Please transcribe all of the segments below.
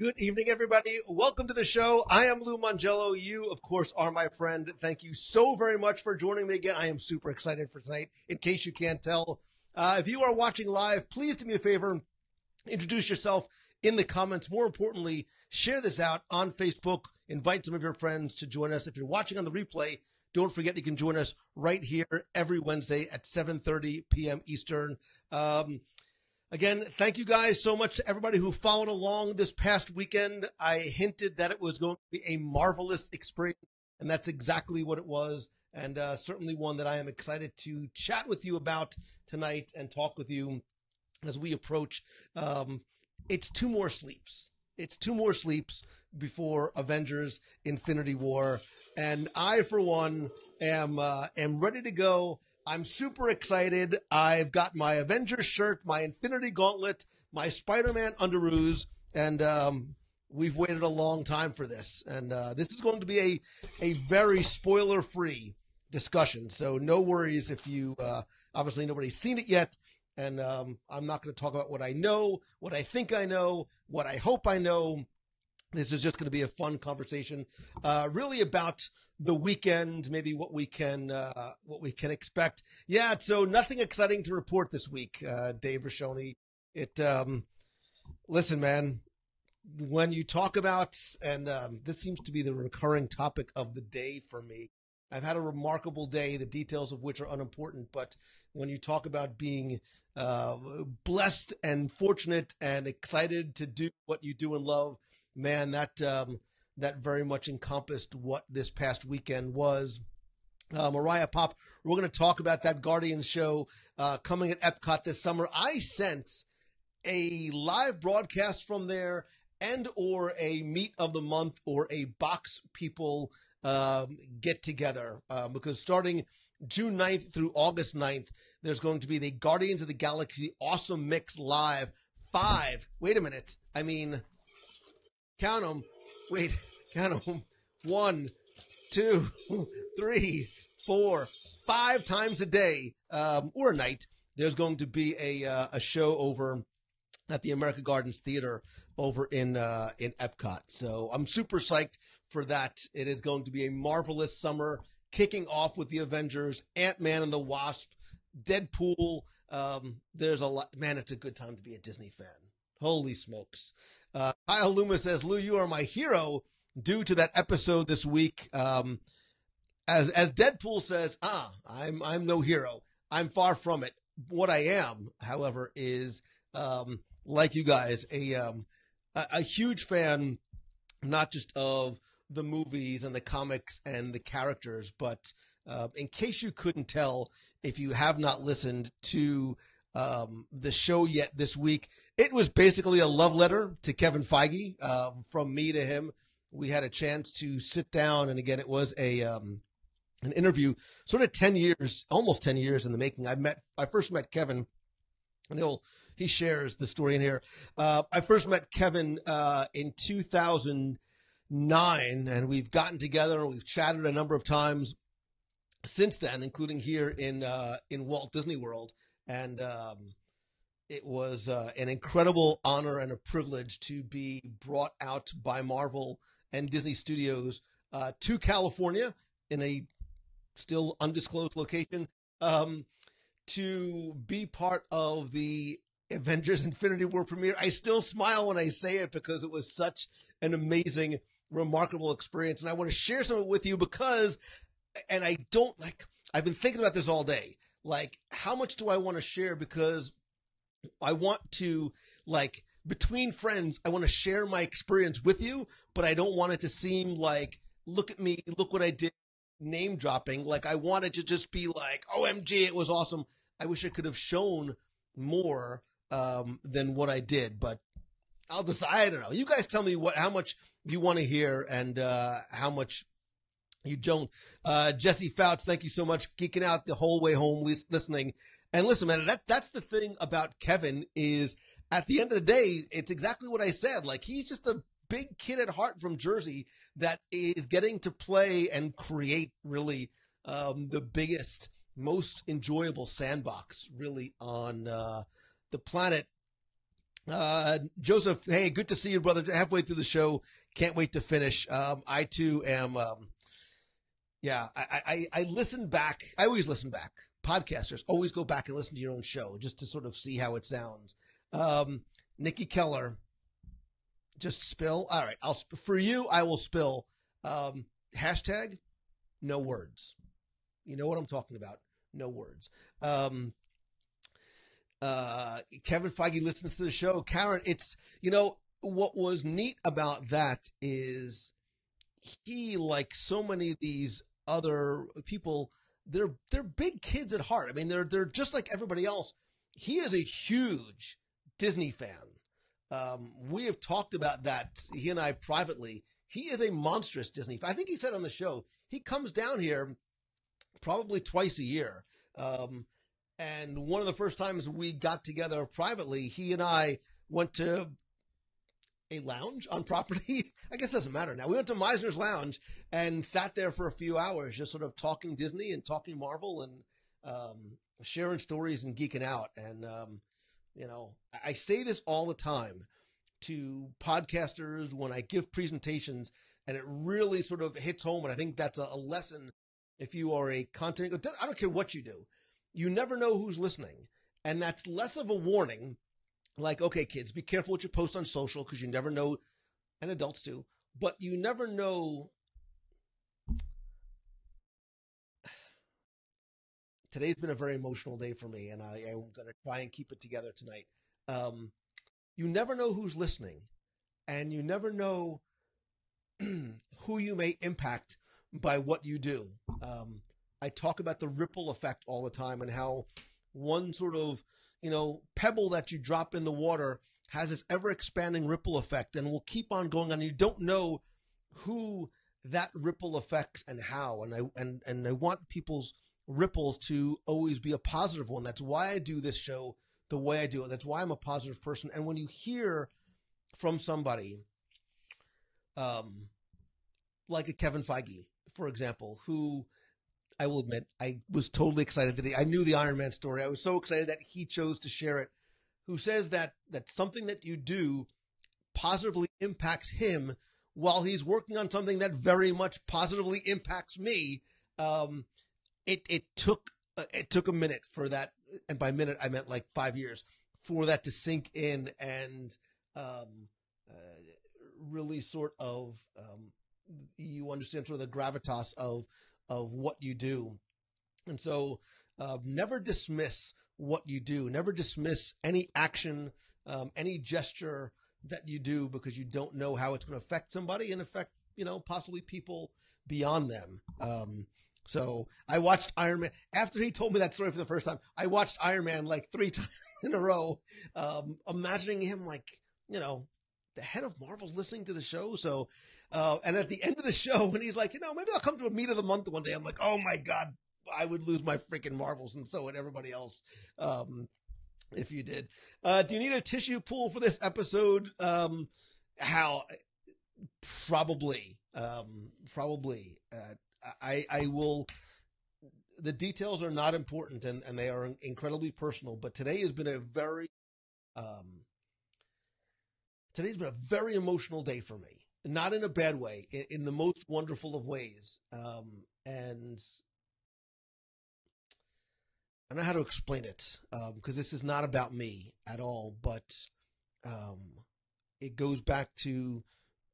Good evening, everybody. Welcome to the show. I am Lou Mongello. You, of course, are my friend. Thank you so very much for joining me again. I am super excited for tonight, in case you can't tell. If you are watching live, please do me a favor, introduce yourself in the comments. More importantly, share this out on Facebook. Invite some of your friends to join us. If you're watching on the replay, don't forget you can join us right here every Wednesday at 7:30 p.m. Eastern. Again, thank you guys so much to everybody who followed along this past weekend. I hinted that it was going to be a marvelous experience, and that's exactly what it was, and certainly one that I am excited to chat with you about tonight and talk with you as we approach. It's two more sleeps. It's two more sleeps before Avengers Infinity War, and I, for one, am ready to go. I'm super excited. I've got my Avengers shirt, my Infinity Gauntlet, my Spider-Man underoos, and we've waited a long time for this. And this is going to be a very spoiler-free discussion. So no worries if you, obviously nobody's seen it yet. And I'm not going to talk about what I know, what I think I know, what I hope I know. This is just going to be a fun conversation, really about the weekend, maybe what we can expect. Yeah, so nothing exciting to report this week, Dave Rashoni. Listen, man, when you talk about, and this seems to be the recurring topic of the day for me. I've had a remarkable day, the details of which are unimportant, but when you talk about being blessed and fortunate and excited to do what you do and love, man, that very much encompassed what this past weekend was. Mariah Pop, we're going to talk about that Guardians show coming at Epcot this summer. I sense a live broadcast from there and or a meet of the month or a box people get together because starting June 9th through August 9th, there's going to be the Guardians of the Galaxy Awesome Mix Live 5. Wait a minute. I mean, count them. Wait, count them. 1, 2, 3, 4, 5 times a day or a night. There's going to be a show over at the American Gardens Theater over in Epcot. So I'm super psyched for that. It is going to be a marvelous summer, kicking off with the Avengers, Ant-Man and the Wasp, Deadpool. There's a lot. Man, it's a good time to be a Disney fan. Holy smokes. Kyle Loomis says, Lou, you are my hero due to that episode this week. As Deadpool says, I'm no hero. I'm far from it. What I am, however, is, like you guys, a huge fan, not just of the movies and the comics and the characters, but in case you couldn't tell, if you have not listened to the show yet this week, it was basically a love letter to Kevin Feige from me to him. We had a chance to sit down, and again, it was an interview, sort of 10 years, almost 10 years in the making. I first met Kevin, and he shares the story in here. I first met Kevin in 2009, and we've gotten together and we've chatted a number of times since then, including here in Walt Disney World. And it was an incredible honor and a privilege to be brought out by Marvel and Disney Studios to California in a still undisclosed location to be part of the Avengers Infinity War premiere. I still smile when I say it because it was such an amazing, remarkable experience. And I want to share some of it with you because, and I've been thinking about this all day. Like, how much do I want to share? Because I want to, between friends, I want to share my experience with you, but I don't want it to seem like, look at me, look what I did, name dropping. Like, I want it to just be like, OMG, it was awesome. I wish I could have shown more than what I did, but I'll decide. I don't know. You guys tell me how much you want to hear and how much you don't. Jesse Fouts, thank you so much. Geeking out the whole way home listening. And listen, man, that's the thing about Kevin is at the end of the day, it's exactly what I said. Like, he's just a big kid at heart from Jersey that is getting to play and create really the biggest, most enjoyable sandbox really on the planet. Joseph, hey, good to see you, brother. Halfway through the show, can't wait to finish. I too am. Yeah, I listen back. I always listen back. Podcasters always go back and listen to your own show just to sort of see how it sounds. Nikki Keller, just spill. All right, for you. I will spill. Hashtag no words. You know what I'm talking about. No words. Kevin Feige listens to the show. Karen, it's, what was neat about that is he, like so many of these other people, they're big kids at heart. I mean, they're just like everybody else. He is a huge Disney fan. We have talked about that, he and I privately. He is a monstrous Disney fan. I think he said on the show, he comes down here probably twice a year. And one of the first times we got together privately, he and I went to a lounge on property. I guess it doesn't matter now. We went to Meisner's Lounge and sat there for a few hours, just sort of talking Disney and talking Marvel and sharing stories and geeking out. And, I say this all the time to podcasters when I give presentations, and it really sort of hits home. And I think that's a lesson if you are a content, I don't care what you do. You never know who's listening. And that's less of a warning. Like, okay, kids, be careful what you post on social because you never know, and adults do, but you never know. Today's been a very emotional day for me, and I'm going to try and keep it together tonight. You never know who's listening, and you never know who you may impact by what you do. I talk about the ripple effect all the time and how one sort of, pebble that you drop in the water has this ever expanding ripple effect and will keep on going on. You don't know who that ripple affects and how. And I want people's ripples to always be a positive one. That's why I do this show the way I do it. That's why I'm a positive person. And when you hear from somebody, like a Kevin Feige, for example, who, I will admit, I was totally excited that I knew the Iron Man story. I was so excited that he chose to share it. Who says that something that you do positively impacts him while he's working on something that very much positively impacts me. It took a minute for that, and by minute I meant like 5 years, for that to sink in and really sort of you understand sort of the gravitas of what you do. And so never dismiss what you do. Never dismiss any action, any gesture that you do, because you don't know how it's going to affect somebody and affect, possibly people beyond them. So I watched Iron Man. After he told me that story for the first time, I watched Iron Man like 3 times in a row, imagining him like, the head of Marvel's listening to the show. So, and at the end of the show, when he's like, maybe I'll come to a meet of the month one day, I'm like, oh my God, I would lose my freaking marbles, and so would everybody else, if you did. Do you need a tissue pool for this episode? How? Probably. I will. The details are not important, and they are incredibly personal. But today has been a very, emotional day for me. Not in a bad way, in the most wonderful of ways. And I don't know how to explain it, because this is not about me at all, but it goes back to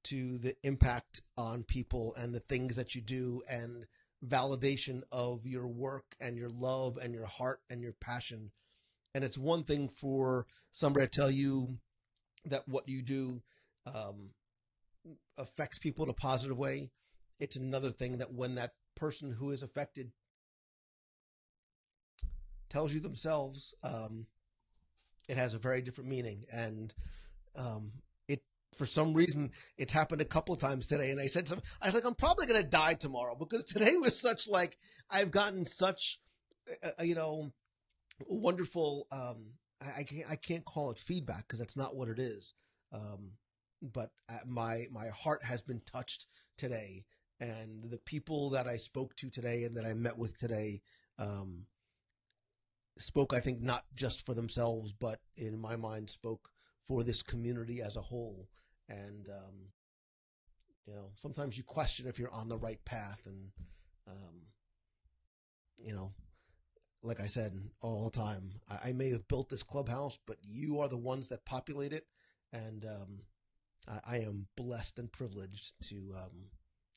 the impact on people and the things that you do and validation of your work and your love and your heart and your passion. And it's one thing for somebody to tell you that what you do affects people in a positive way. It's another thing that when that person who is affected tells you themselves, it has a very different meaning. And for some reason, it's happened a couple of times today. And I was like, I'm probably going to die tomorrow, because today was such like, I've gotten such, wonderful, I can't call it feedback because that's not what it is. But my heart has been touched today, and the people that I spoke to today and that I met with today, spoke, I think, not just for themselves, but in my mind spoke for this community as a whole. And, sometimes you question if you're on the right path. And, like I said all the time, I may have built this clubhouse, but you are the ones that populate it. And I am blessed and privileged to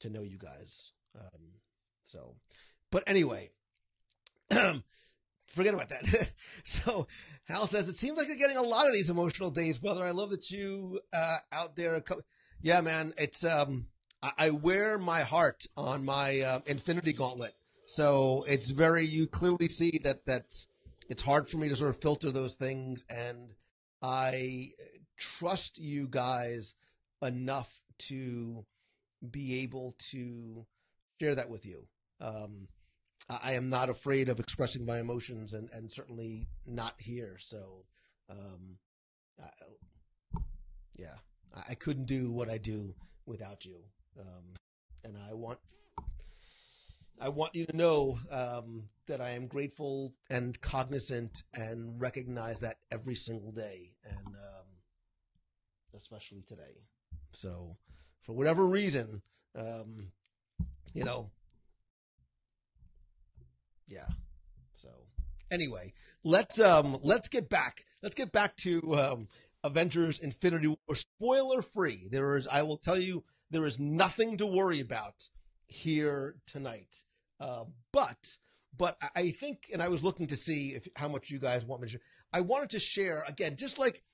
know you guys. But anyway, forget about that. So Hal says, it seems like you're getting a lot of these emotional days, brother. I love that you out there. Yeah, man, it's I wear my heart on my Infinity Gauntlet. So it's you clearly see that it's hard for me to sort of filter those things. And I trust you guys enough to be able to share that with you. I am not afraid of expressing my emotions, and certainly not here. So, I couldn't do what I do without you. And I want you to know that I am grateful and cognizant and recognize that every single day, and especially today. So, for whatever reason, yeah. So anyway, let's get back to Avengers Infinity War, spoiler free. I will tell you, there is nothing to worry about here tonight. But I think, and I was looking to see how much you guys want me to share. I wanted to share again, just like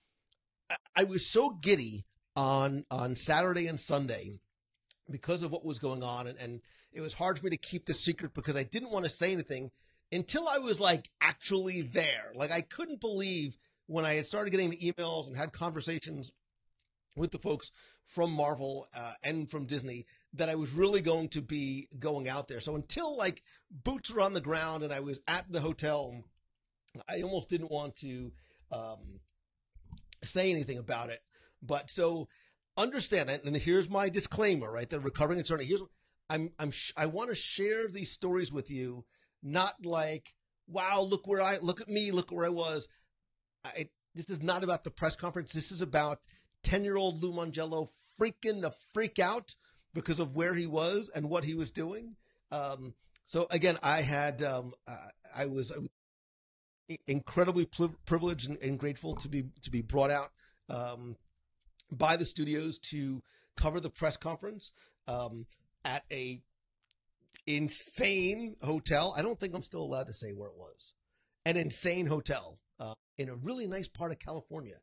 I was so giddy on Saturday and Sunday because of what was going on, and it was hard for me to keep the secret because I didn't want to say anything until I was like actually there. Like, I couldn't believe when I had started getting the emails and had conversations with the folks from Marvel and from Disney that I was really going to be going out there. So until like boots were on the ground and I was at the hotel, I almost didn't want to say anything about it. But so understand it, and here's my disclaimer, right? The recovering attorney. Here's I want to share these stories with you, not like, wow, look at me, look where I was. This is not about the press conference. This is about 10-year-old Lou Mongello freaking the freak out because of where he was and what he was doing. So again, I was incredibly privileged and grateful to be brought out by the studios to cover the press conference at a insane hotel. I don't think I'm still allowed to say where it was. An insane hotel in a really nice part of California.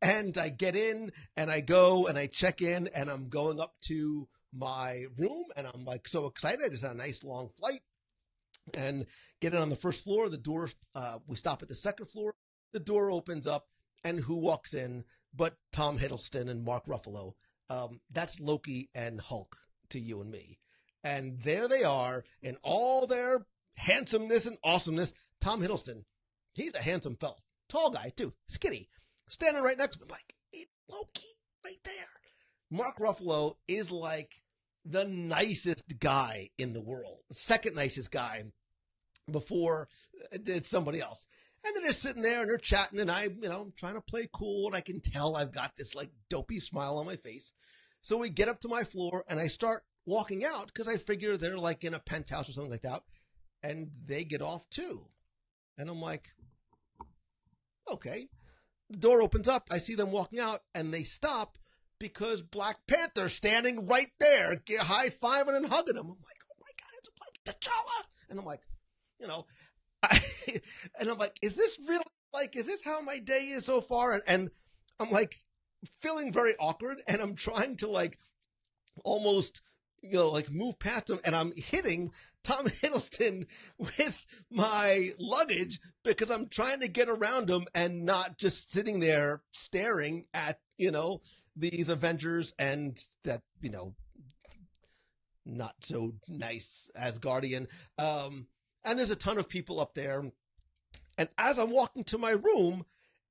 And I get in and I go and I check in and I'm going up to my room and I'm like so excited. I just had a nice long flight and get in on the first floor. The door, we stop at the second floor. The door opens up and who walks in but Tom Hiddleston and Mark Ruffalo. That's Loki and Hulk to you and me. And there they are in all their handsomeness and awesomeness. Tom Hiddleston, he's a handsome fella. Tall guy, too. Skinny. Standing right next to him. Like, it's Loki right there. Mark Ruffalo is like the nicest guy in the world. Second nicest guy before it's somebody else. And they're just sitting there and they're chatting and I'm trying to play cool and I can tell I've got this like dopey smile on my face. So we get up to my floor and I start walking out because I figure they're like in a penthouse or something like that. And they get off too. And I'm like, okay. The door opens up. I see them walking out and they stop because Black Panther's standing right there, high-fiving and hugging him. I'm like, oh my God, it's like T'Challa. And I'm like, and I'm like, is this really, like, is this how my day is so far? And I'm like feeling very awkward and I'm trying to like almost, like move past him and I'm hitting Tom Hiddleston with my luggage because I'm trying to get around him and not just sitting there staring at, these Avengers and that, not so nice Asgardian. And there's a ton of people up there. And as I'm walking to my room,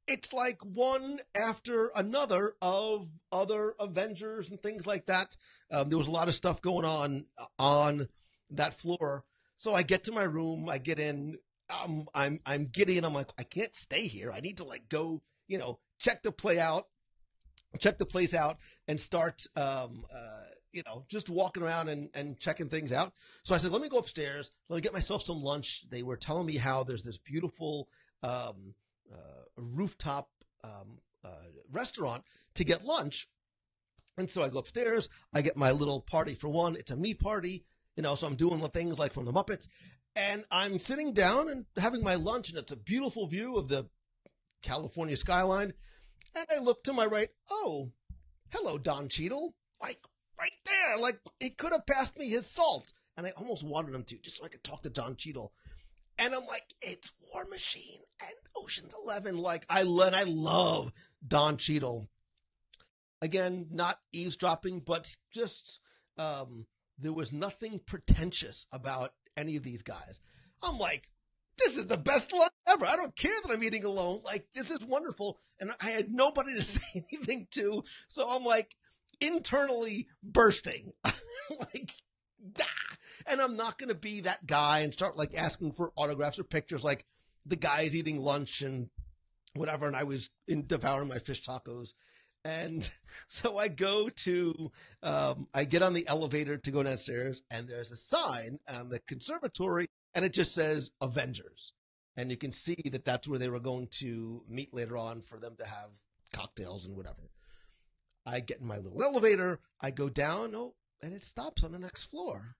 it's like one after another of other Avengers and things like that. There was a lot of stuff going on that floor. So I get to my room, I get in, I'm giddy and I'm like, I can't stay here. I need to like go check the place out and start, just walking around and checking things out. So I said, let me go upstairs. Let me get myself some lunch. They were telling me how there's this beautiful rooftop restaurant to get lunch. And so I go upstairs. I get my little party for one. It's a me party, so I'm doing the things like from the Muppets. And I'm sitting down and having my lunch, and it's a beautiful view of the California skyline. And I look to my right. Oh, hello, Don Cheadle. Like, right there. Like, he could have passed me his salt. And I almost wanted him to, just so I could talk to Don Cheadle. And I'm like, it's War Machine and Ocean's 11. Like, I love Don Cheadle. Again, not eavesdropping, but just there was nothing pretentious about any of these guys. I'm like, this is the best lunch ever. I don't care that I'm eating alone. Like, this is wonderful. And I had nobody to say anything to. So I'm like internally bursting. Like, ah. And I'm not going to be that guy and start like asking for autographs or pictures like the guy's eating lunch and whatever. And I was devouring my fish tacos. And so I I get on the elevator to go downstairs, and there's a sign on the conservatory, and it just says Avengers. And you can see that that's where they were going to meet later on for them to have cocktails and whatever. I get in my little elevator, I go down, and it stops on the next floor.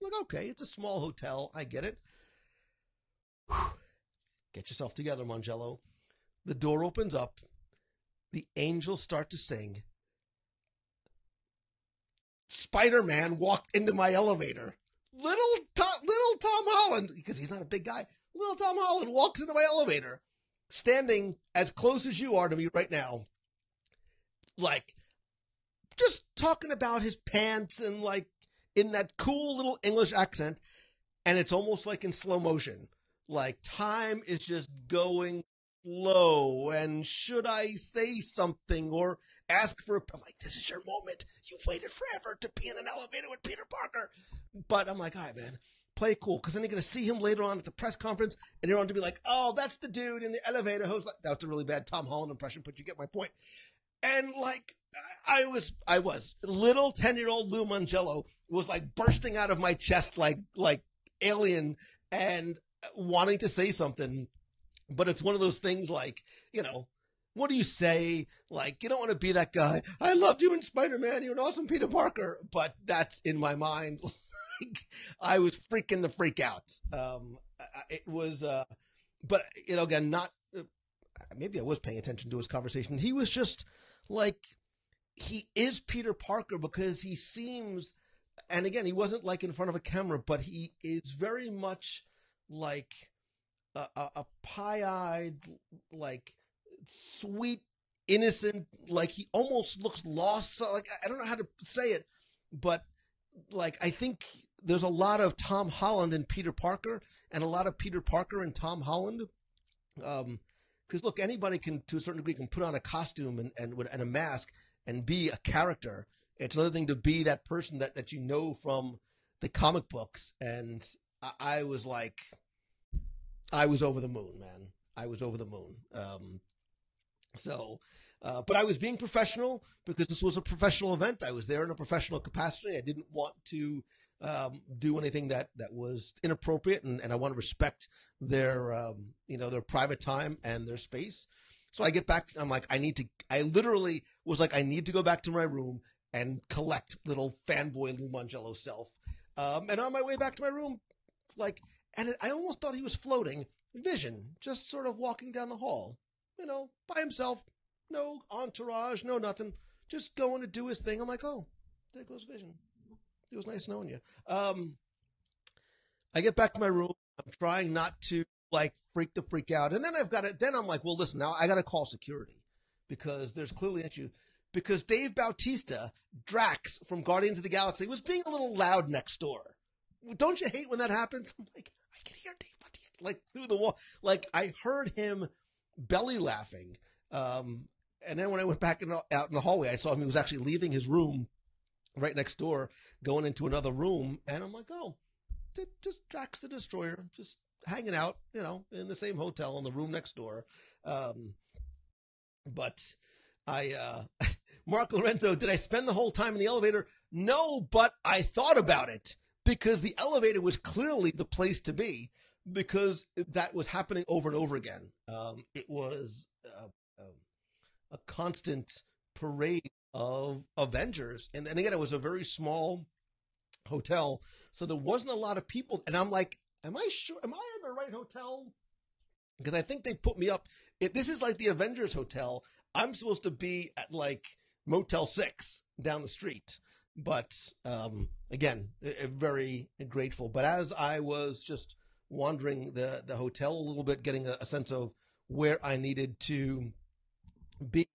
I'm like, okay, it's a small hotel, I get it. Whew. Get yourself together, Mongello. The door opens up. The angels start to sing. Spider-Man walked into my elevator. Little Tom Holland, because he's not a big guy. Little Tom Holland walks into my elevator, standing as close as you are to me right now. Like, just talking about his pants and like in that cool little English accent. And it's almost like in slow motion. Like, time is just going slow, and should I say something or ask for I'm like, this is your moment. You've waited forever to be in an elevator with Peter Parker. But I'm like, all right, man, play it cool, because then you're going to see him later on at the press conference, and you're on to be like, oh, that's the dude in the elevator who's like, that's a really bad Tom Holland impression, but you get my point. And like, I was little 10-year-old Lou Mongello was like bursting out of my chest like alien and wanting to say something. But it's one of those things like, what do you say? Like, you don't want to be that guy. I loved you in Spider-Man. You're an awesome Peter Parker. But that's in my mind. Like, I was freaking the freak out. It was, but, again, not, maybe I was paying attention to his conversation. He was just like, he is Peter Parker because he seems, and again, he wasn't like in front of a camera, but he is very much like a pie-eyed, like sweet, innocent, like he almost looks lost. So, like, I don't know how to say it, but like, I think there's a lot of Tom Holland in Peter Parker and a lot of Peter Parker and Tom Holland. Because look, anybody can, to a certain degree, can put on a costume and a mask and be a character. It's another thing to be that person that you know from the comic books. And I was like, I was over the moon, man. I was over the moon. But I was being professional because this was a professional event. I was there in a professional capacity. I didn't want to do anything that was inappropriate, and I want to respect their their private time and their space. So I get back. I'm like, I literally was like, I need to go back to my room and collect little fanboy Lou Mongello self. And on my way back to my room, I almost thought he was floating. Vision, just sort of walking down the hall, by himself, no entourage, no nothing, just going to do his thing. I'm like, oh, there goes Vision. It was nice knowing you. I get back to my room. I'm trying not to freak the freak out. And then then I'm like, well, listen, now I got to call security because there's clearly an issue. Because Dave Bautista, Drax from Guardians of the Galaxy, was being a little loud next door. Don't you hate when that happens? I'm like, I can hear Dave Bautista through the wall. Like, I heard him belly laughing. And then when I went back out in the hallway, I saw him. He was actually leaving his room right next door, going into another room. And I'm like, oh, just Drax the Destroyer, just hanging out, in the same hotel in the room next door. But Mark Lorenzo, did I spend the whole time in the elevator? No, but I thought about it because the elevator was clearly the place to be because that was happening over and over again. It was a constant parade of Avengers. And again, it was a very small hotel. So there wasn't a lot of people. And I'm like, am I sure? Am I in the right hotel? Because I think they put me up. If this is like the Avengers hotel, I'm supposed to be at like Motel 6 down the street. But again, very grateful. But as I was just wandering the hotel a little bit, getting a sense of where I needed to be,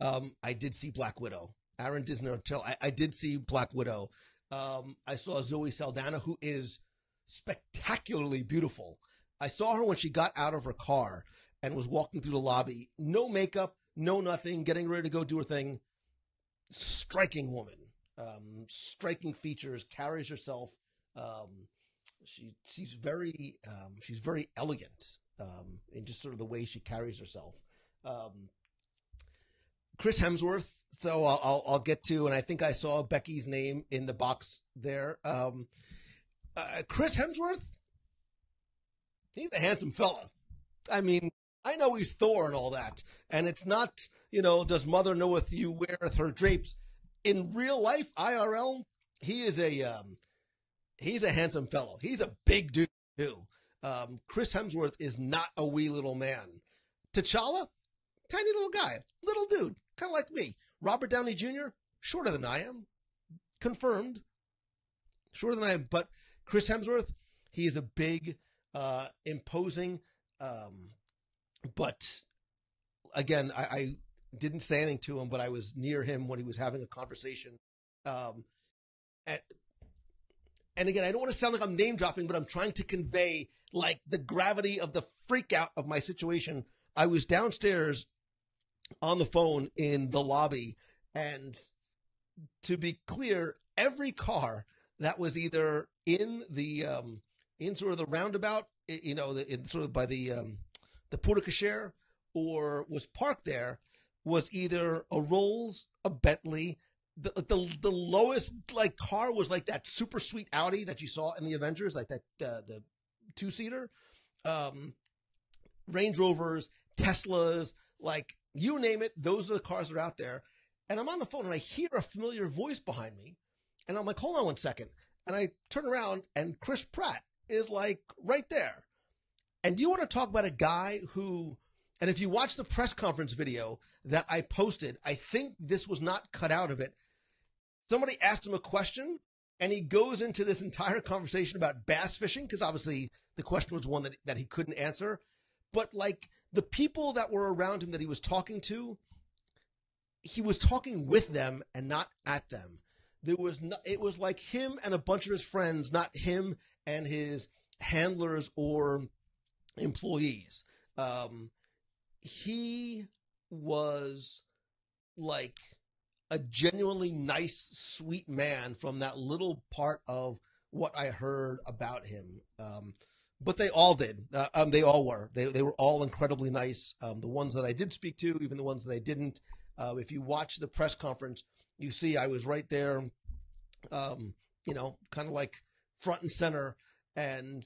I did see Black Widow. Aaron Disney Hotel. I did see Black Widow. I saw Zoe Saldana, who is spectacularly beautiful. I saw her when she got out of her car and was walking through the lobby. No makeup, no nothing, getting ready to go do her thing. Striking woman. Striking features, carries herself. She's very elegant in just sort of the way she carries herself. Chris Hemsworth. So I'll get to, and I think I saw Becky's name in the box there. Chris Hemsworth. He's a handsome fella. I mean, I know he's Thor and all that, and it's not, does mother knoweth you weareth her drapes. In real life, IRL, he's a handsome fellow. He's a big dude too. Chris Hemsworth is not a wee little man. T'Challa, tiny little guy, little dude, kind of like me. Robert Downey Jr., shorter than I am, confirmed, shorter than I am. But Chris Hemsworth, he is a big, imposing. But again, I didn't say anything to him, but I was near him when he was having a conversation. And again, I don't want to sound like I'm name dropping, but I'm trying to convey like the gravity of the freak out of my situation. I was downstairs on the phone in the lobby, and to be clear, every car that was either in the in sort of the roundabout, in sort of by the porte cochere, or was parked there, was either a Rolls, a Bentley. The lowest like car was like that super sweet Audi that you saw in the Avengers, like that the 2-seater, Range Rovers, Teslas, like you name it. Those are the cars that are out there. And I'm on the phone and I hear a familiar voice behind me, and I'm like, hold on one second. And I turn around and Chris Pratt is like right there. And you want to talk about a guy who, and if you watch the press conference video that I posted, I think this was not cut out of it. Somebody asked him a question, and he goes into this entire conversation about bass fishing, because obviously the question was one that he couldn't answer. But like the people that were around him that he was talking to, he was talking with them and not at them. It was like him and a bunch of his friends, not him and his handlers or employees. He was like a genuinely nice, sweet man from that little part of what I heard about him. But they all did. They all were. They were all incredibly nice. The ones that I did speak to, even the ones that I didn't. If you watch the press conference, you see I was right there, kind of like front and center. And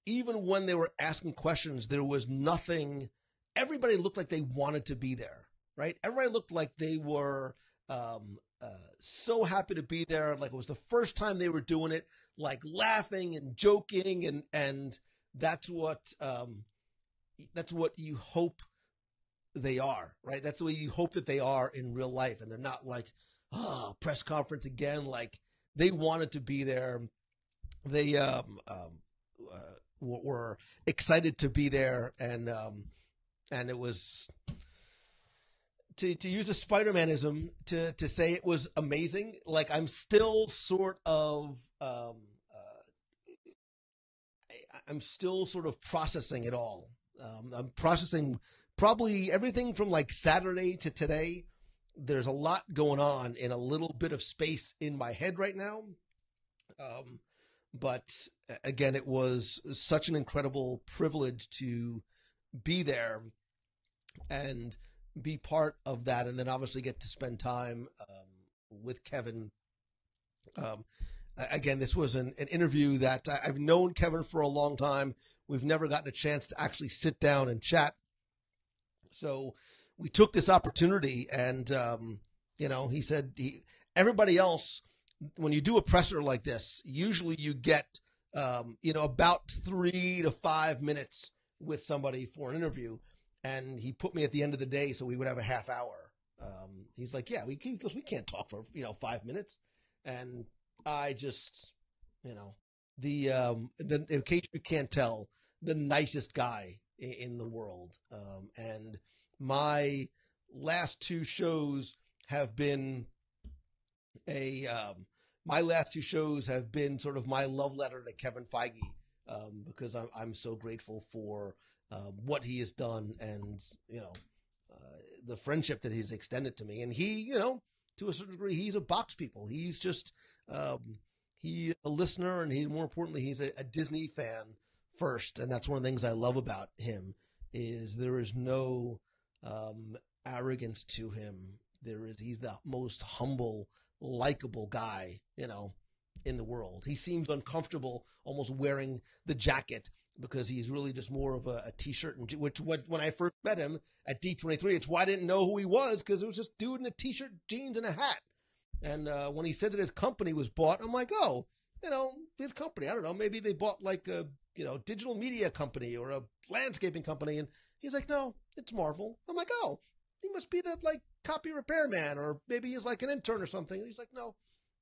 even when they were asking questions, there was nothing. Everybody looked like they wanted to be there, right? Everybody looked like they were so happy to be there. Like it was the first time they were doing it, like laughing and joking. And that's what you hope they are, right? That's the way you hope that they are in real life. And they're not like, press conference again. Like they wanted to be there. They were excited to be there. And it was, to use a Spider-Manism, to say it was amazing. Like I'm still sort of, I'm still sort of processing it all. I'm processing probably everything from like Saturday to today. There's a lot going on in a little bit of space in my head right now. But again, it was such an incredible privilege to be there and be part of that, and then obviously get to spend time with Kevin. Um, Again, this was an interview that I've known Kevin for a long time. We've never gotten a chance to actually sit down and chat. So we took this opportunity, and he said everybody else, when you do a presser like this, usually you get about 3 to 5 minutes with somebody for an interview, and he put me at the end of the day so we would have a half hour. He's like, yeah, we can't talk for 5 minutes, and I just in case you can't tell, the nicest guy in the world, and my last two shows have been sort of my love letter to Kevin Feige, because I'm so grateful for what he has done, and the friendship that he's extended to me. And he, to a certain degree, he's a box people. He's just he's a listener, and more importantly, he's a Disney fan first. And that's one of the things I love about him is there is no arrogance to him. He's the most humble, likable guy, in the world. He seems uncomfortable almost wearing the jacket because he's really just more of a t-shirt, and when I first met him at D23, it's why I didn't know who he was, because it was just dude in a t-shirt, jeans, and a hat. And when he said that his company was bought, I'm like, oh, his company, I don't know, maybe they bought like a digital media company or a landscaping company. And he's like, no, it's Marvel. I'm like, oh, he must be the like copy repairman, or maybe he's like an intern or something. And he's like, no,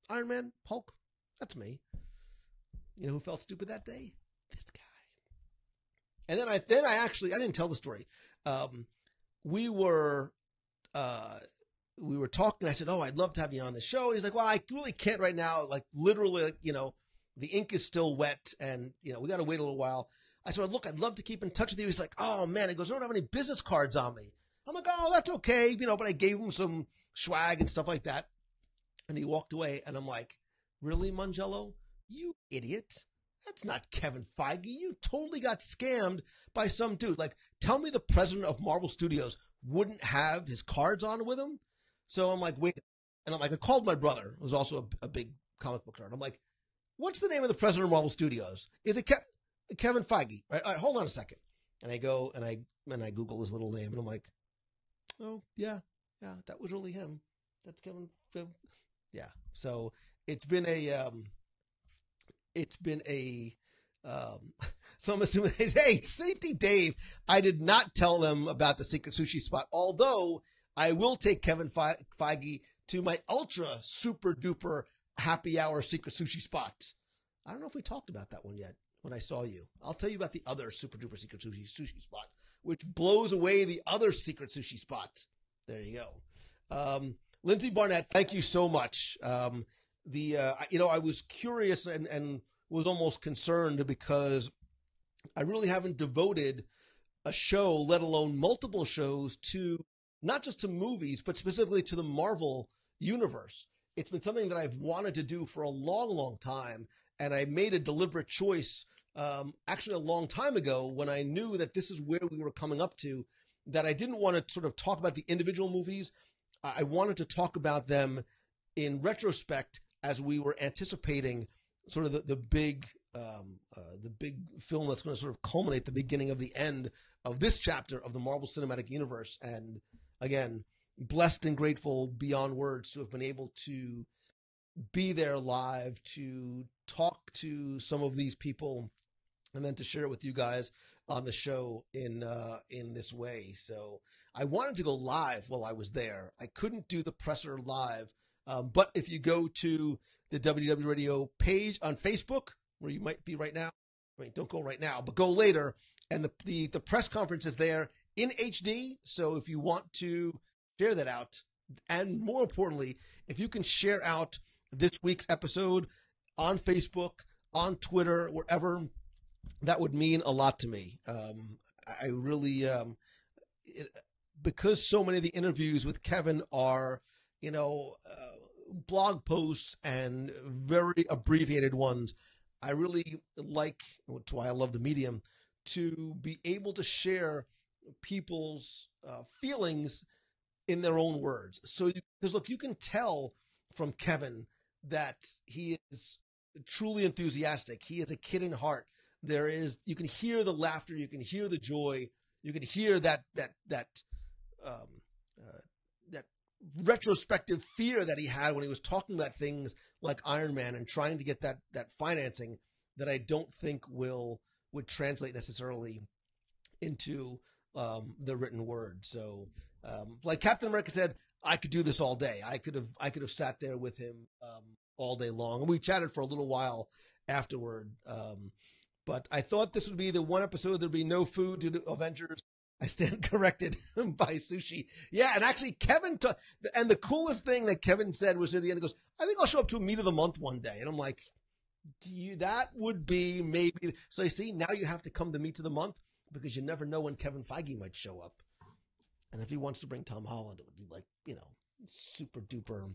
Iron Man, Hulk, that's me. You know who felt stupid that day? This guy. And then I didn't tell the story. We were talking. I said, oh, I'd love to have you on the show. He's like, well, I really can't right now. Like literally, the ink is still wet, and we got to wait a little while. I said, look, I'd love to keep in touch with you. He's like, oh man. He goes, I don't have any business cards on me. I'm like, oh, that's okay. But I gave him some swag and stuff like that. And he walked away, and I'm like, really, Mongello? You idiot. That's not Kevin Feige. You totally got scammed by some dude. Like, tell me the president of Marvel Studios wouldn't have his cards on with him? So I'm like, wait. And I'm like, I called my brother, who's also a big comic book nerd. I'm like, what's the name of the president of Marvel Studios? Is it Kevin Feige? All right, hold on a second. And I go and I Google his little name, and I'm like, oh, yeah, that was really him. That's Kevin. Yeah. So it's been a so I'm assuming, hey, Safety Dave, I did not tell them about the secret sushi spot, although I will take Kevin Feige to my ultra super duper happy hour secret sushi spot. I don't know if we talked about that one yet when I saw you. I'll tell you about the other super duper secret sushi spot, which blows away the other secret sushi spot. There you go. Lindsay Barnett, thank you so much. I was curious and was almost concerned because I really haven't devoted a show, let alone multiple shows, to not just to movies, but specifically to the Marvel universe. It's been something that I've wanted to do for a long, long time. And I made a deliberate choice, actually a long time ago, when I knew that this is where we were coming up to, that I didn't want to sort of talk about the individual movies. I wanted to talk about them in retrospect as we were anticipating sort of the big film that's going to sort of culminate the beginning of the end of this chapter of the Marvel Cinematic Universe. And again, blessed and grateful beyond words to have been able to be there live, to talk to some of these people, and then to share it with you guys on the show in this way. So I wanted to go live while I was there. I couldn't do the presser live, but if you go to the WDW Radio page on Facebook, where you might be right now, I mean, don't go right now, but go later, and the press conference is there in HD. So if you want to share that out, and more importantly, if you can share out this week's episode on Facebook, on Twitter, wherever, that would mean a lot to me. I really, because so many of the interviews with Kevin are, blog posts and very abbreviated ones, I really like, that's why I love the medium, to be able to share people's feelings in their own words. So, because look, you can tell from Kevin that he is truly enthusiastic. He is a kid in heart. You can hear the laughter, you can hear the joy, you can hear that um, that retrospective fear that he had when he was talking about things like Iron Man and trying to get that financing that I don't think would translate necessarily into the written word. So, like Captain America said, I could do this all day. I could have sat there with him all day long, and we chatted for a little while afterward. But I thought this would be the one episode there'd be no food due to Avengers. I stand corrected by sushi. Yeah, and actually Kevin, and the coolest thing that Kevin said was at the end, he goes, I think I'll show up to a meet of the month one day. And I'm like, that would be maybe. So you see, now you have to come to meet of the month because you never know when Kevin Feige might show up. And if he wants to bring Tom Holland, it would be like, super duper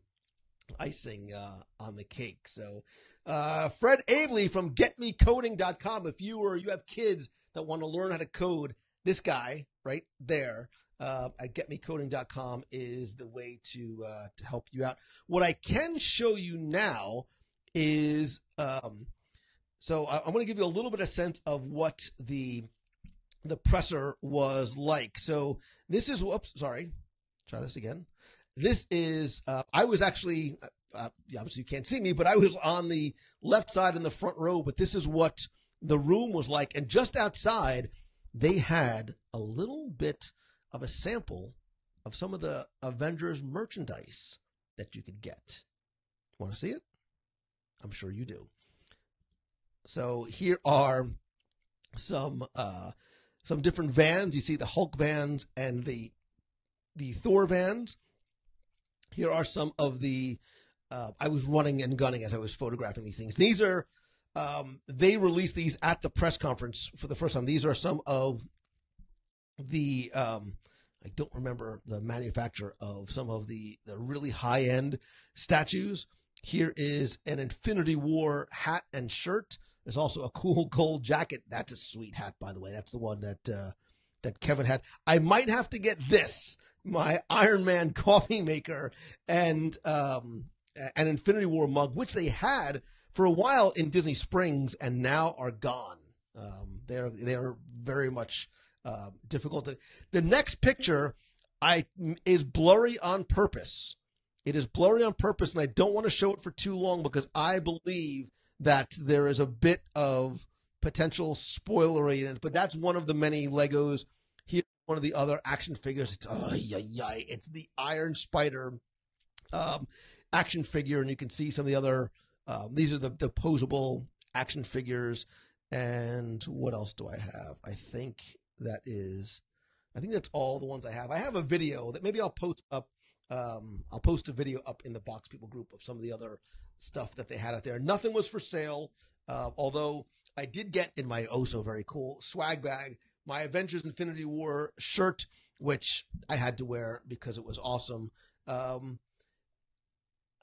icing on the cake. So Fred Abley from getmecoding.com. If you have kids that want to learn how to code, this guy right there at getmecoding.com is the way to help you out. What I can show you now is so I'm going to give you a little bit of sense of what the presser was like. So this is, sorry, try this again. This is, I was actually, obviously you can't see me, but I was on the left side in the front row, but this is what the room was like. And just outside, they had a little bit of a sample of some of the Avengers merchandise that you could get. Want to see it? I'm sure you do. So here are some different vans. You see the Hulk vans and the Thor vans. Here are some of the, I was running and gunning as I was photographing these things. These are, they released these at the press conference for the first time. These are some of the, I don't remember the manufacturer of some of the really high-end statues. Here is an Infinity War hat and shirt. There's also a cool gold jacket. That's a sweet hat, by the way. That's the one that Kevin had. I might have to get this, my Iron Man coffee maker and an Infinity War mug, which they had for a while in Disney Springs and now are gone. They're very much difficult to. The next picture is blurry on purpose. It is blurry on purpose, and I don't want to show it for too long because I believe that there is a bit of potential spoilery in it. But that's one of the many Legos. Here's one of the other action figures. It's the Iron Spider action figure, and you can see some of the other. These are the posable action figures. And what else do I have? I think that's all the ones I have. I have a video that maybe I'll post up. I'll post a video up in the Box People group of some of the other stuff that they had out there. Nothing was for sale, although I did get in my very cool swag bag my Avengers Infinity War shirt, which I had to wear because it was awesome. I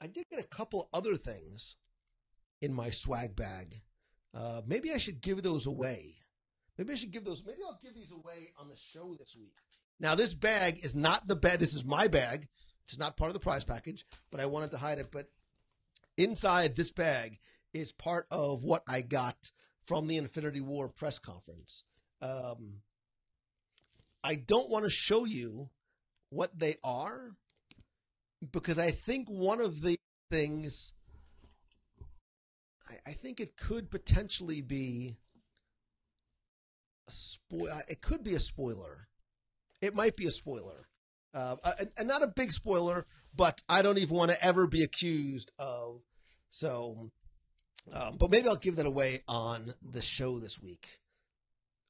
did get a couple other things in my swag bag. Maybe I should give those away. Maybe I'll give these away on the show this week. Now, this bag is not the bag. This is my bag. It's not part of the prize package, but I wanted to hide it. But inside this bag is part of what I got from the Infinity War press conference. I don't want to show you what they are because I think one of the things, I think it could potentially be it could be a spoiler. It might be a spoiler. And not a big spoiler, but I don't even want to ever be accused of. So, but maybe I'll give that away on the show this week,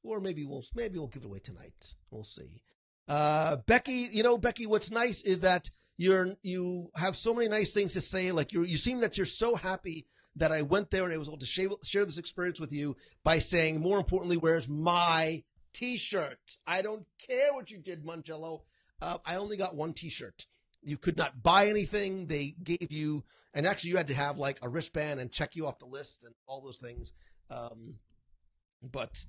or maybe we'll give it away tonight. We'll see. Becky, what's nice is that you have so many nice things to say. Like you seem that you're so happy that I went there and I was able to share this experience with you by saying, more importantly, where's my T-shirt? I don't care what you did, Mongello. I only got one T-shirt. You could not buy anything. They gave you, and actually you had to have like a wristband and check you off the list and all those things. But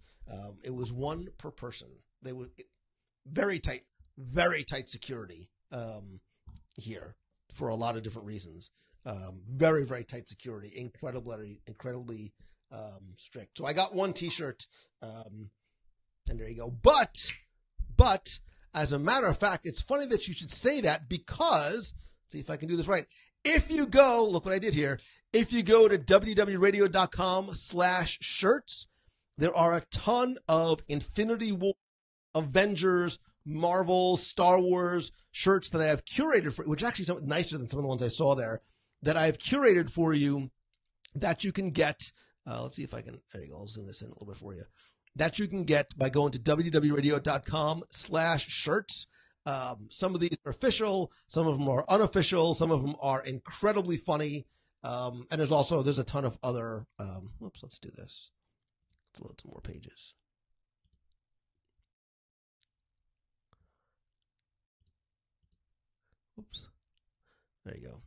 it was one per person. They were very tight security here for a lot of different reasons. Very, very tight security, incredibly strict. So I got one T-shirt, and there you go. But as a matter of fact, it's funny that you should say that because, see if I can do this right. If you go, look what I did here. If you go to www.radio.com/shirts, there are a ton of Infinity War, Avengers, Marvel, Star Wars shirts that I have curated for, which are actually somewhat nicer than some of the ones I saw there, that I've curated for you that you can get. Let's see if I can, there you go, I'll zoom this in a little bit for you. That you can get by going to www.radio.com/shirts. Some of these are official, some of them are unofficial, some of them are incredibly funny. And there's a ton of other, let's do this. Let's load some more pages. Oops. There you go.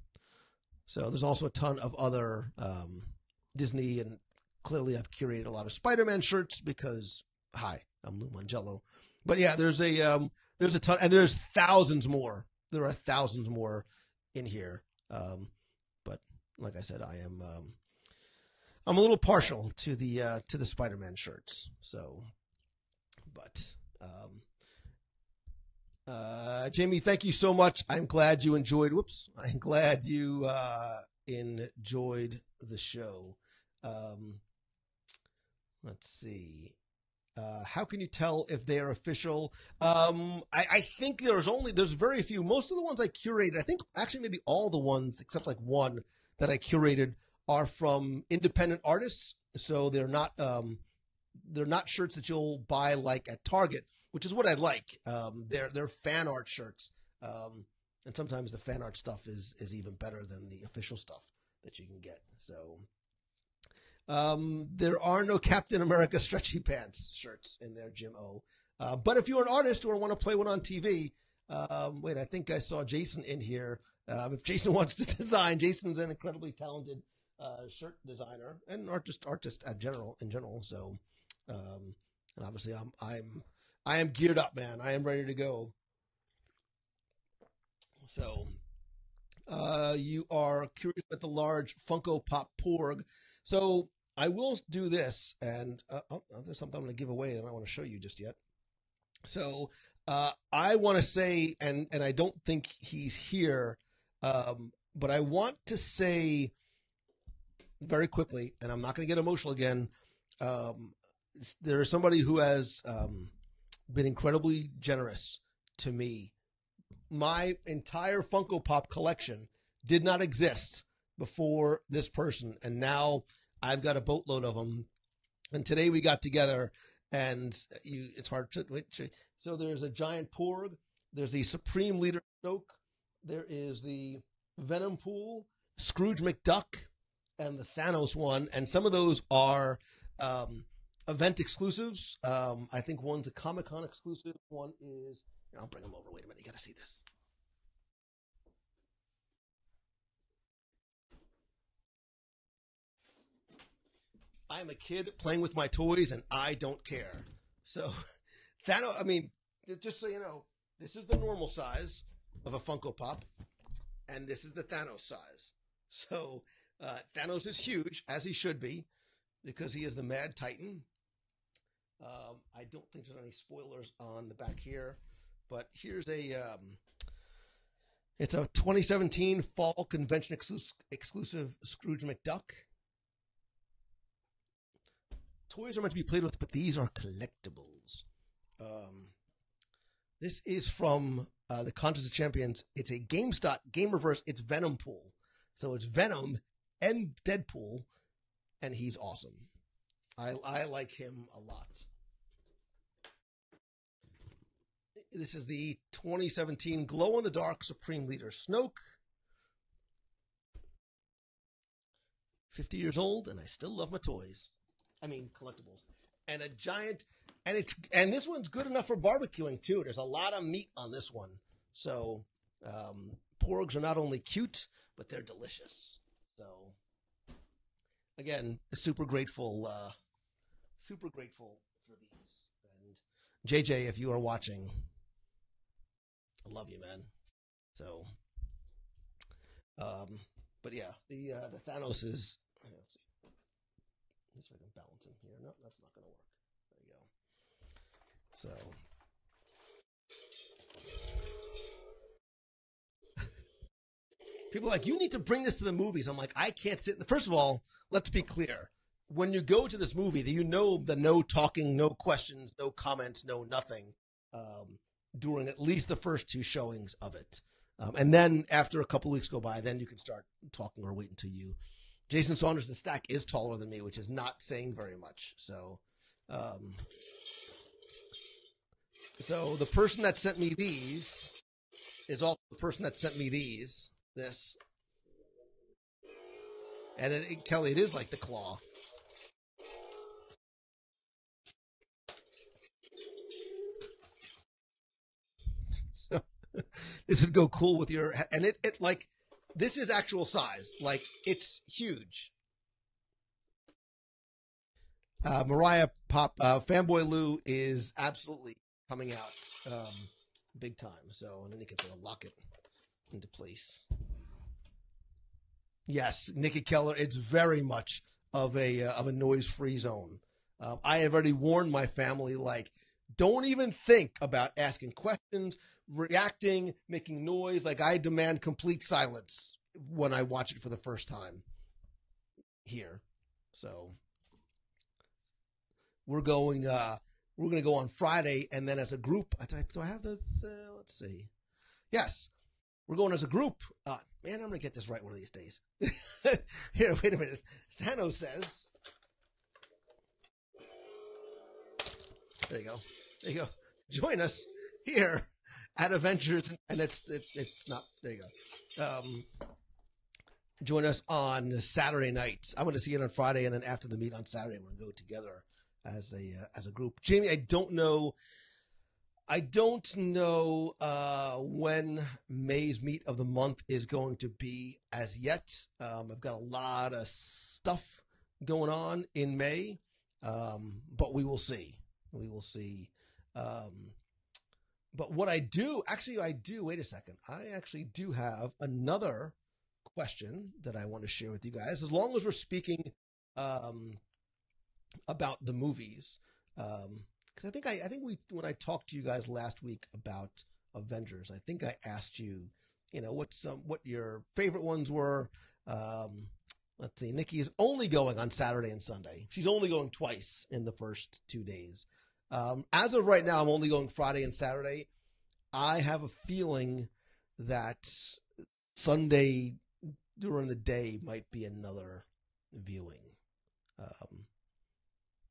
So there's also a ton of other Disney, and clearly I've curated a lot of Spider-Man shirts because, hi, I'm Lou Mongello. But yeah, there's a ton, and there's thousands more. There are thousands more in here. But like I said, I'm a little partial to the Spider-Man shirts. So, but Jamie, thank you so much. I'm glad you enjoyed. I'm glad you enjoyed the show. Let's see. How can you tell if they are official? I think there's very few. Most of the ones I curated, I think actually maybe all the ones except like one that I curated are from independent artists. So they're not shirts that you'll buy like at Target, which is what I like. They're fan art shirts. And sometimes the fan art stuff is even better than the official stuff that you can get. So, there are no Captain America stretchy pants shirts in there, Jim O. But if you're an artist or want to play one on TV, wait, I think I saw Jason in here. If Jason wants to design, Jason's an incredibly talented shirt designer and artist in general. So, and obviously I am geared up, man. I am ready to go. So, you are curious about the large Funko Pop Porg. So I will do this, and there's something I'm going to give away that I don't want to show you just yet. So I want to say, and I don't think he's here, but I want to say very quickly, and I'm not going to get emotional again. There is somebody who has been incredibly generous to me. My entire Funko Pop collection did not exist before this person, and now I've got a boatload of them. And today we got together, and it's hard to wait. So there's a giant Porg, there's the Supreme Leader Snoke, there is the Venom Pool, Scrooge McDuck, and the Thanos one. And some of those are event exclusives. I think one's a Comic-Con exclusive. One is, I'll bring them over. Wait a minute, you got to see this. I'm a kid playing with my toys, and I don't care. So, Thanos, I mean, just so you know, this is the normal size of a Funko Pop, and this is the Thanos size. So, Thanos is huge, as he should be, because he is the Mad Titan. I don't think there's any spoilers on the back here, but here's it's a 2017 Fall Convention exclusive Scrooge McDuck. Toys are meant to be played with, but these are collectibles. This is from the Contest of Champions. It's a GameStop Game Reverse. It's Venom Pool. So it's Venom and Deadpool, and he's awesome. I like him a lot. This is the 2017 Glow-in-the-Dark Supreme Leader Snoke. 50 years old, and I still love my toys. I mean, collectibles. And a giant, and this one's good enough for barbecuing too. There's a lot of meat on this one. So, Porgs are not only cute, but they're delicious. So, again, super grateful for these. And JJ, if you are watching, I love you, man. So, but yeah, the Thanos is. Let's see. Let's see if I can balance him here. No, that's not going to work. There you go. So. People are like, you need to bring this to the movies. I'm like, I can't sit. First of all, let's be clear. When you go to this movie, you know the no talking, no questions, no comments, no nothing during at least the first two showings of it. And then after a couple weeks go by, then you can start talking or wait until you. Jason Saunders, the stack is taller than me, which is not saying very much. So the person that sent me these is also the person that sent me this. And Kelly, it is like the claw. So this would go cool with your, and it like, this is actual size. Like, it's huge. Mariah Fanboy Lou is absolutely coming out big time. So, and then you can sort of lock it into place. Yes, Nikki Keller. It's very much of a noise-free zone. I have already warned my family, like, don't even think about asking questions, reacting, making noise. Like, I demand complete silence when I watch it for the first time here. So we're going to go on Friday, and then as a group. Do I have the let's see. Yes. We're going as a group. Man, I'm going to get this right one of these days. Here, wait a minute. Thanos says. There you go. There you go. Join us here at Avengers, and it's not. There you go. Join us on Saturday night. I'm going to see it on Friday, and then after the meet on Saturday, we're going to go together as a group. Jamie, I don't know when May's meet of the month is going to be as yet. I've got a lot of stuff going on in May, but we will see. We will see. But what I do, wait a second. I actually do have another question that I want to share with you guys, as long as we're speaking about the movies. Because I think when I talked to you guys last week about Avengers, I think I asked you, what your favorite ones were. Let's see. Nikki is only going on Saturday and Sunday. She's only going twice in the first 2 days. As of right now, I'm only going Friday and Saturday. I have a feeling that Sunday during the day might be another viewing.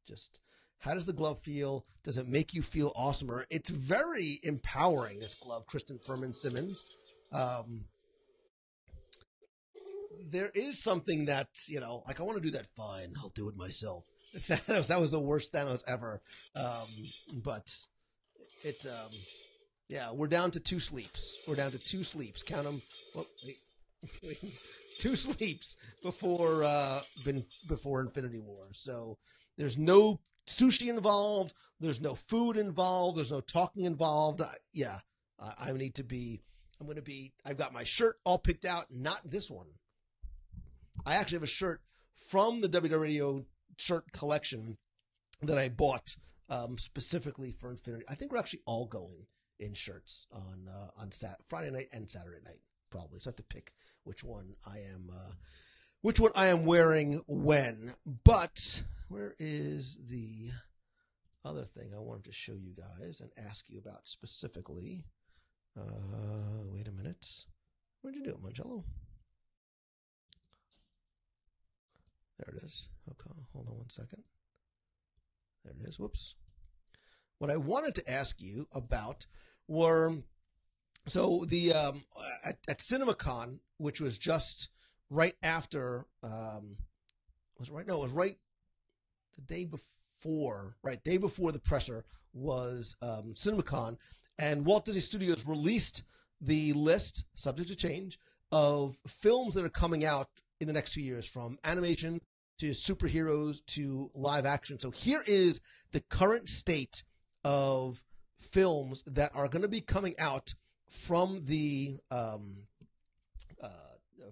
Just how does the glove feel? Does it make you feel awesomer? It's very empowering, this glove, Kristen Furman-Simmons. There is something that, like, I want to do that. Fine, I'll do it myself. That was the worst Thanos ever. But it's, yeah, we're down to 2 sleeps. Count them. Well, wait. 2 sleeps before Infinity War. So there's no sushi involved. There's no food involved. There's no talking involved. I've got my shirt all picked out. Not this one. I actually have a shirt from the WDW Radio shirt collection that I bought specifically for Infinity. I think we're actually all going in shirts on Friday night and Saturday night, probably. So I have to pick which one I am wearing when. But where is the other thing I wanted to show you guys and ask you about specifically? Wait a minute. Where'd you do it, Mongello? There it is. Okay, hold on one second. There it is. Whoops. What I wanted to ask you about were, so the at CinemaCon, which was just right after, was it right? No, it was right the day before. Right, day before the presser was CinemaCon, and Walt Disney Studios released the list, subject to change, of films that are coming out in the next 2 years, from animation to superheroes to live action. So here is the current state of films that are going to be coming out from the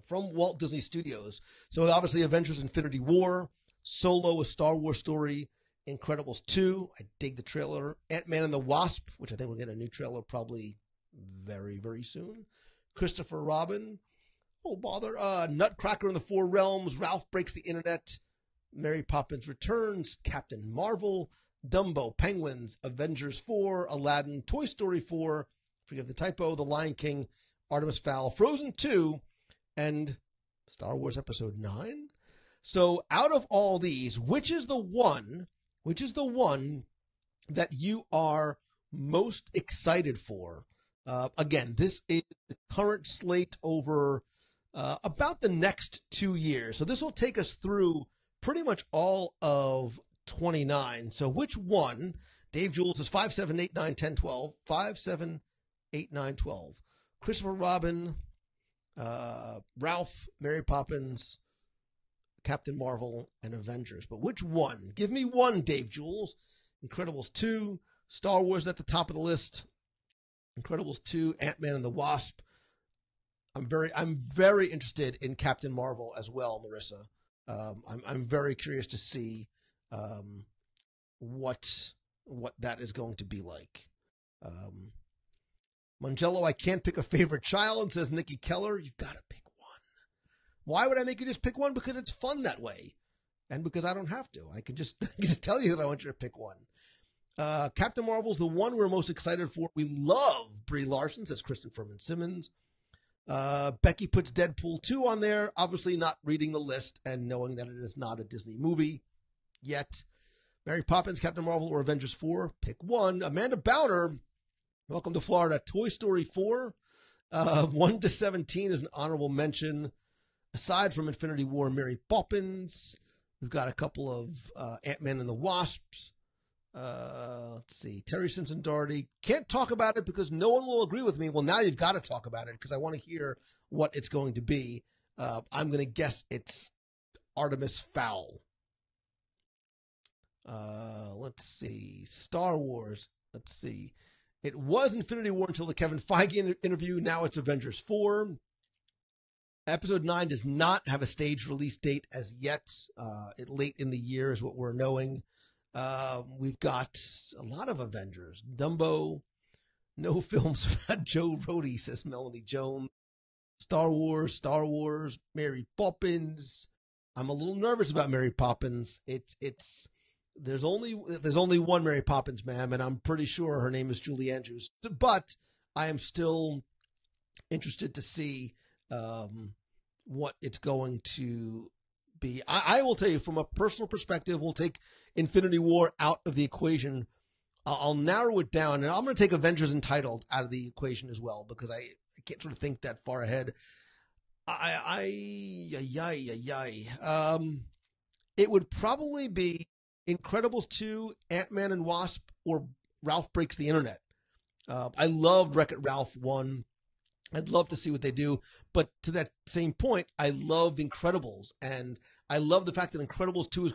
from Walt Disney Studios. So obviously Avengers Infinity War, Solo, a Star Wars story, Incredibles 2, I dig the trailer, Ant-Man and the Wasp, which I think we'll get a new trailer probably very, very soon, Christopher Robin, oh bother, Nutcracker in the Four Realms, Ralph Breaks the Internet, Mary Poppins Returns, Captain Marvel, Dumbo, Penguins, Avengers 4, Aladdin, Toy Story 4, forgive the typo, The Lion King, Artemis Fowl, Frozen 2, and Star Wars Episode 9. So out of all these, which is the one that you are most excited for? Again, this is the current slate over about the next 2 years. So this will take us through pretty much all of 29. So which one? Dave Jules is 5, 7, 8, 9, 10, 12. 5, 7, 8, 9, 12. Christopher Robin, Ralph, Mary Poppins, Captain Marvel, and Avengers. But which one? Give me one, Dave Jules. Incredibles 2, Star Wars at the top of the list. Incredibles 2, Ant-Man and the Wasp. I'm very interested in Captain Marvel as well, Marissa. I'm very curious to see what that is going to be like. Mongello, I can't pick a favorite child, says Nikki Keller. You've got to pick one. Why would I make you just pick one? Because it's fun that way. And because I don't have to. I can just tell you that I want you to pick one. Captain Marvel's the one we're most excited for. We love Brie Larson, says Kristen Furman Simmons. Becky puts Deadpool 2 on there, obviously not reading the list and knowing that it is not a Disney movie yet. Mary Poppins, Captain Marvel, or Avengers 4, pick one. Amanda Bowder, welcome to Florida. Toy Story 4, 1 to 17 is an honorable mention. Aside from Infinity War, Mary Poppins. We've got a couple of Ant-Man and the Wasps. Let's see. Terry Simpson Doherty. Can't talk about it because no one will agree with me. Well, now you've got to talk about it because I want to hear what it's going to be. I'm going to guess it's Artemis Fowl. Let's see. Star Wars. Let's see. It was Infinity War until the Kevin Feige interview. Now it's Avengers 4. Episode 9 does not have a staged release date as yet. Late in the year is what we're knowing. We've got a lot of Avengers. Dumbo, no films about Joe Rody, says Melanie Jones. Star Wars, Mary Poppins. I'm a little nervous about Mary Poppins. There's only one Mary Poppins, ma'am, and I'm pretty sure her name is Julie Andrews. But I am still interested to see what it's going to be. I will tell you from a personal perspective, we'll take Infinity War out of the equation. I'll narrow it down, and I'm going to take Avengers Entitled out of the equation as well because I can't sort of think that far ahead. It would probably be Incredibles 2, Ant-Man and Wasp, or Ralph Breaks the Internet. I loved Wreck-It Ralph 1. I'd love to see what they do. But to that same point, I love The Incredibles. And I love the fact that Incredibles 2 is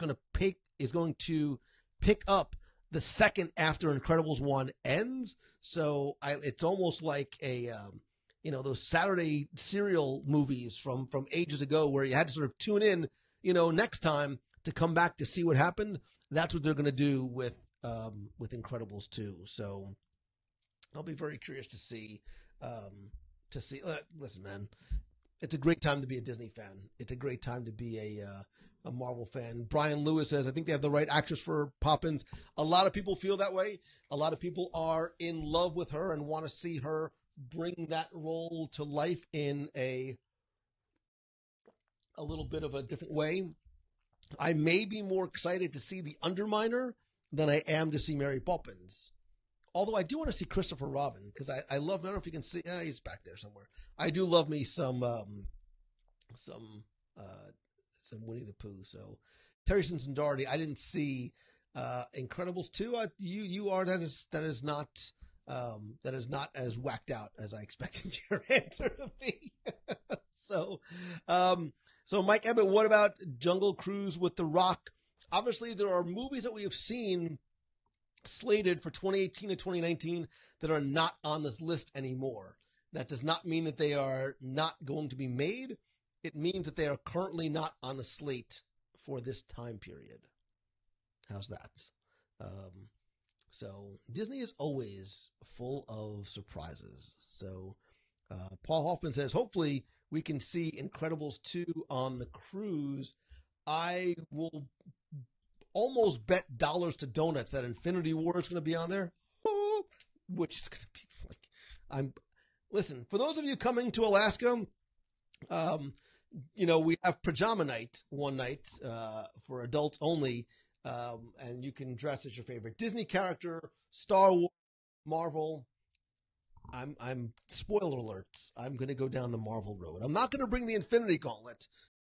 going to pick up the second after Incredibles 1 ends. So it's almost like those Saturday serial movies from ages ago where you had to sort of tune in, next time to come back to see what happened. That's what they're going to do with Incredibles 2. So I'll be very curious to see. Listen, man, it's a great time to be a Disney fan. It's a great time to be a Marvel fan. Brian Lewis says, I think they have the right actress for Poppins. A lot of people feel that way. A lot of people are in love with her and want to see her bring that role to life in a little bit of a different way. I may be more excited to see the Underminer than I am to see Mary Poppins. Although I do want to see Christopher Robin because I love. I don't know if you can see. He's back there somewhere. I do love me some Winnie the Pooh. So Terry Simpson Doherty. I didn't see Incredibles 2. That is not as whacked out as I expected your answer to be. So Mike Ebbett, what about Jungle Cruise with The Rock? Obviously, there are movies that we have seen slated for 2018 and 2019 that are not on this list anymore. That does not mean that they are not going to be made. It means that they are currently not on the slate for this time period. How's that? So Disney is always full of surprises. So Paul Hoffman says, hopefully we can see Incredibles 2 on the cruise. I will almost bet dollars to donuts that Infinity War is going to be on there, which is going to be like, listen, for those of you coming to Alaska, we have pajama night one night for adults only, and you can dress as your favorite Disney character, Star Wars, Marvel. I'm spoiler alert. I'm going to go down the Marvel road. I'm not going to bring the Infinity Gauntlet